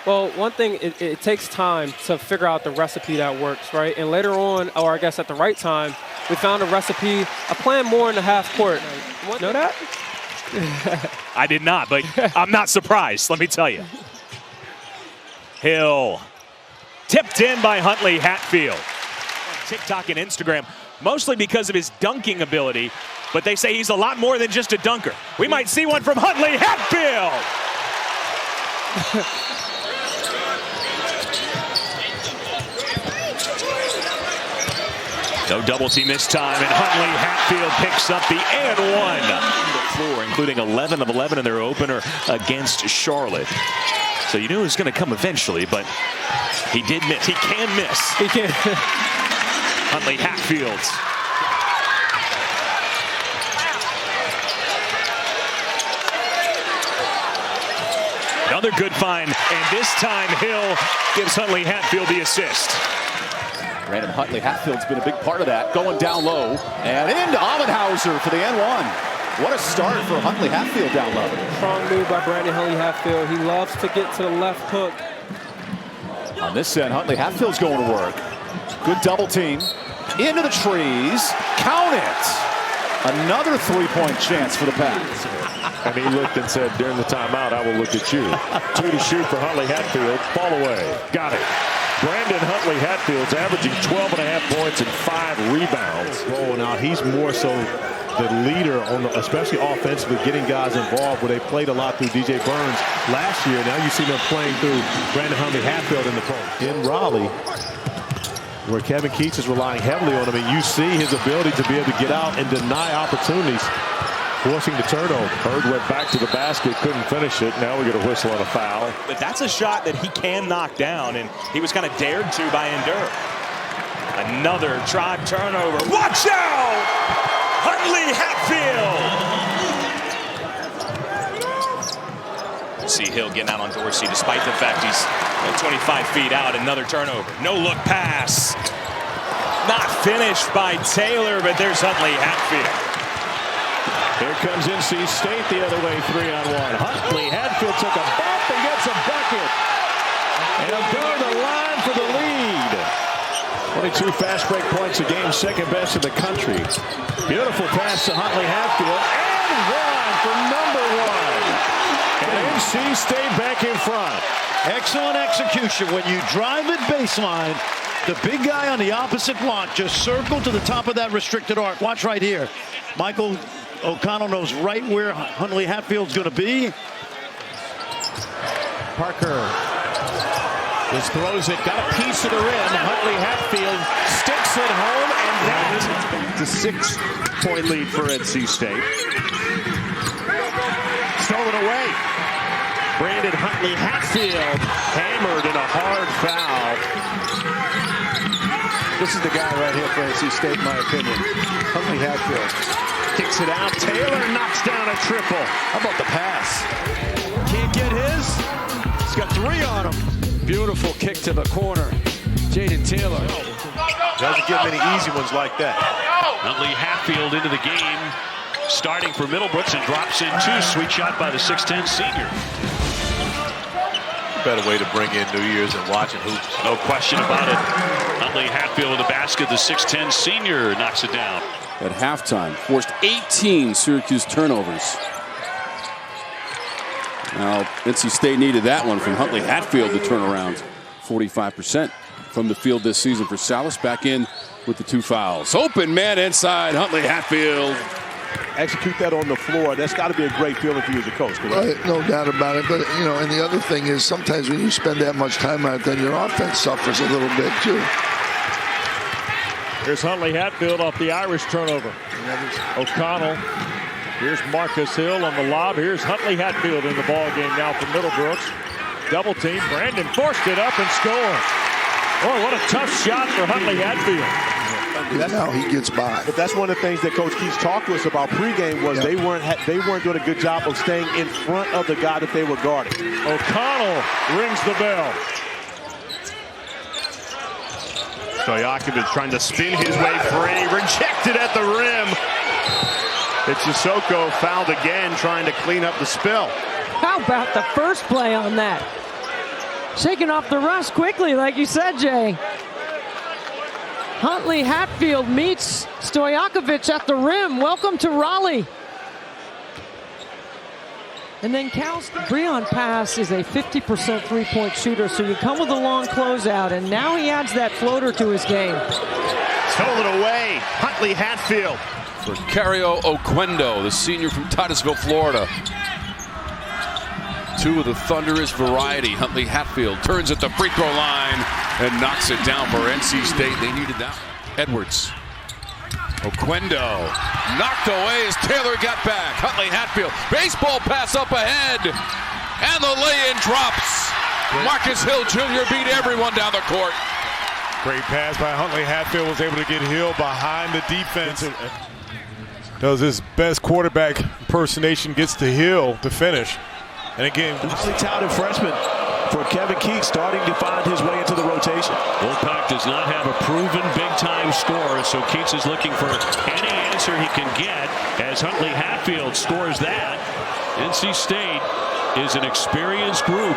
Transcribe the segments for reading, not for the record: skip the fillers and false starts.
Well, one thing, it takes time to figure out the recipe that works, right? And later on, or I guess at the right time, we found a recipe, a plan more in the half court. Know that? I did not, but I'm not surprised, let me tell you. Hill, tipped in by Huntley-Hatfield. TikTok and Instagram, mostly because of his dunking ability, but they say he's a lot more than just a dunker. We might see one from Huntley-Hatfield. No double team this time, and Huntley-Hatfield picks up the and one. The floor, including 11 of 11 in their opener against Charlotte. So you knew it was going to come eventually, but he did miss. He can miss. He can. Huntley-Hatfield. Another good find, and this time Hill gives Huntley-Hatfield the assist. Brandon Huntley-Hatfield's been a big part of that. Going down low and into Amenhauser for the N1. What a start for Huntley-Hatfield down low. Strong move by Brandon Huntley-Hatfield. He loves to get to the left hook. On this end, Huntley-Hatfield's going to work. Good double team. Into the trees. Count it. Another three-point chance for the Pats. And he looked and said, during the timeout, I will look at you. 2 to shoot for Huntley-Hatfield. Fall away. Got it. Brandon Huntley-Hatfield's averaging 12.5 points and 5 rebounds. Oh, now he's more so the leader, especially offensively, getting guys involved where they played a lot through DJ Burns last year. Now you see them playing through Brandon Huntley-Hatfield in the post. In Raleigh, where Kevin Keats is relying heavily on him, and you see his ability to be able to get out and deny opportunities, forcing the turnover. Bird went back to the basket, couldn't finish it. Now we get a whistle on a foul. But that's a shot that he can knock down, and he was kind of dared to by Endur. Another try turnover. Watch out! Huntley-Hatfield! See Hill getting out on Dorsey despite the fact he's 25 feet out. Another turnover. No look pass. Not finished by Taylor, but there's Huntley-Hatfield. Here comes NC State the other way, 3-on-1. Huntley-Hatfield took a bump and gets a bucket. And he'll go to the line for the lead. 22 fast break points a game, second best in the country. Beautiful pass to Huntley-Hatfield. And one for number 1. And NC State back in front. Excellent execution. When you drive it baseline, the big guy on the opposite block just circled to the top of that restricted arc. Watch right here. Michael O'Connell knows right where Huntley-Hatfield's going to be. Parker just throws it, got a piece of the rim. Huntley-Hatfield sticks it home, and that is a 6-point lead for NC State. Stolen away. Brandon Huntley-Hatfield hammered in a hard foul. This is the guy right here for NC State, in my opinion. Huntley-Hatfield. Kicks it out. Taylor knocks down a triple. How about the pass? Can't get his. He's got 3 on him. Beautiful kick to the corner. Jaden Taylor. Doesn't get many easy ones like that. Huntley-Hatfield into the game, starting for Middlebrooks and drops in 2. Sweet shot by the 6'10 senior. Better way to bring in New Year's and watching hoops. No question about it. Huntley-Hatfield with the basket. The 6'10 senior knocks it down. At halftime, forced 18 Syracuse turnovers. Now, NC State needed that one from Huntley-Hatfield to turn around. 45% from the field this season for Salas. Back in with the 2 fouls. Open man inside, Huntley-Hatfield. Execute that on the floor. That's got to be a great feeling for you as a coach, correct? No doubt about it. But, you know, and the other thing is sometimes when you spend that much time on it, then your offense suffers a little bit, too. Here's Huntley-Hatfield off the Irish turnover. O'Connell. Here's Marcus Hill on the lob. Here's Huntley-Hatfield in the ball game now for Middlebrooks. Double team. Brandon forced it up and scored. Oh, what a tough shot for Huntley-Hatfield. That's how he gets by. But that's one of the things that Coach Keats talked to us about pregame was they weren't doing a good job of staying in front of the guy that they were guarding. O'Connell rings the bell. Stojakovic trying to spin his way free, rejected at the rim. It's Sissoko fouled again, trying to clean up the spill. How about the first play on that? Shaking off the rust quickly, like you said, Jay. Huntley-Hatfield meets Stojakovic at the rim. Welcome to Raleigh. And then Cal's Breon pass is a 50% three-point shooter, so you come with a long closeout, and now he adds that floater to his game. Stolen away, Huntley-Hatfield. For Cario Oquendo, the senior from Titusville, Florida. Two of the thunderous variety. Huntley-Hatfield turns at the free throw line and knocks it down for NC State. They needed that. Edwards. Oquendo knocked away as Taylor got back. Huntley-Hatfield, baseball pass up ahead, and the lay-in drops. Marcus Hill Jr. beat everyone down the court. Great pass by Huntley-Hatfield, was able to get Hill behind the defense. Does his best quarterback impersonation, gets to Hill to finish. And again, highly touted freshman for Kevin Keith, starting to find his way into the rotation. Wolfpack does not have a proven big-time scorer, so Keats is looking for any answer he can get as Huntley-Hatfield scores that. NC State is an experienced group.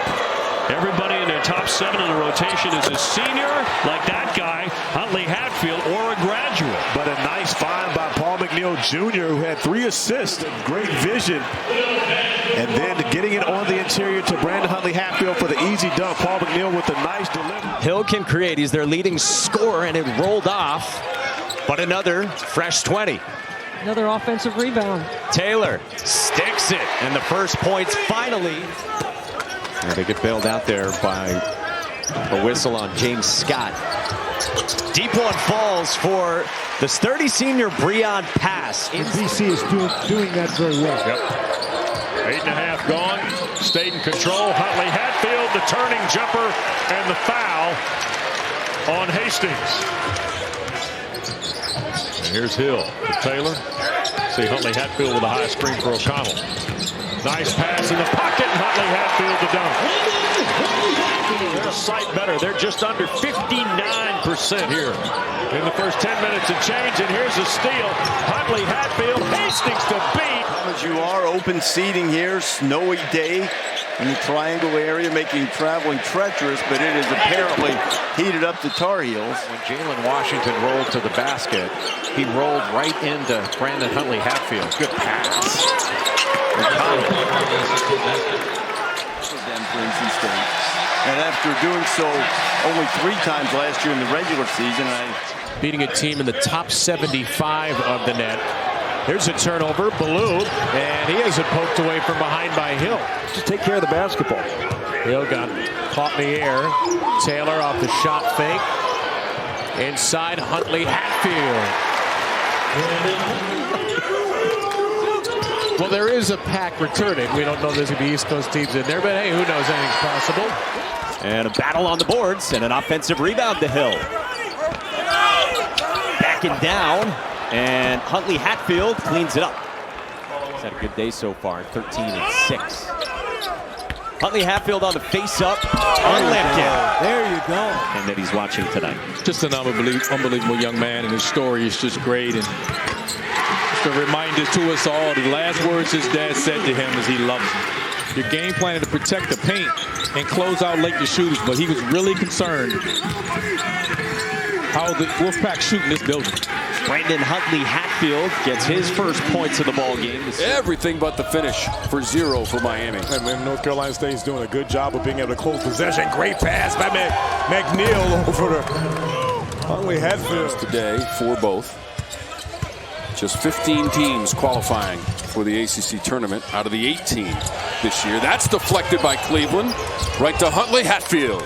Everybody in their top 7 in the rotation is a senior, like that guy, Huntley-Hatfield, or a graduate. But a nice find by Paul McNeil Jr., who had 3 assists, great vision. And then getting it on the interior to Brandon Huntley-Hatfield for the easy dunk. Paul McNeil with a nice delivery. Hill can create. He's their leading scorer, and it rolled off. But another fresh 20. Another offensive rebound. Taylor sticks it, and the first points finally. And they get bailed out there by a whistle on James Scott. Deep one falls for the sturdy senior Breon pass. BC is doing that very well. Yep. 8.5 gone. Stayed in control. Huntley-Hatfield, the turning jumper, and the foul on Hastings. And here's Hill to Taylor. See Huntley-Hatfield with a high screen for O'Connell. Nice pass in the pocket, and Huntley-Hatfield to dunk. They're a sight better. They're just under 59% here in the first 10 minutes and change. And here's a steal. Huntley-Hatfield, Hastings to beat. As you are, open seating here, snowy day in the triangle area, making traveling treacherous, but it is apparently heated up to Tar Heels. When Jalen Washington rolled to the basket, he rolled right into Brandon Huntley-Hatfield. Good pass. And after doing so only 3 times last year in the regular season, beating a team in the top 75 of the net. Here's a turnover, Ballou, and he has it poked away from behind by Hill. Just take care of the basketball. Hill got caught in the air. Taylor off the shot fake. Inside Huntley-Hatfield. Well, there is a pack returning. We don't know there's going to be East Coast teams in there, but hey, who knows, anything's possible. And a battle on the boards and an offensive rebound to Hill. Backing down, and Huntley-Hatfield cleans it up. He's had a good day so far, 13 and 6. Huntley-Hatfield on the face-up, unlifted. There you go. And that he's watching tonight. Just an unbelievable young man, and his story is just great. And just a reminder to us all, the last words his dad said to him is he loves him. Your game plan to protect the paint and close out late the shooters, but he was really concerned how the Wolfpack shoot in this building. Brandon Huntley-Hatfield gets his first points of the ball game. Everything but the finish for 0 for Miami. And North Carolina State's doing a good job of being able to close possession. Great pass by McNeil over to Huntley-Hatfield today for both. Just 15 teams qualifying for the ACC tournament out of the 18 this year. That's deflected by Cleveland. Right to Huntley-Hatfield.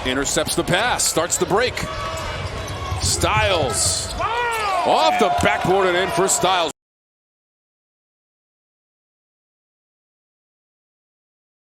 Intercepts the pass, starts the break. Styles off the backboard and in for Styles.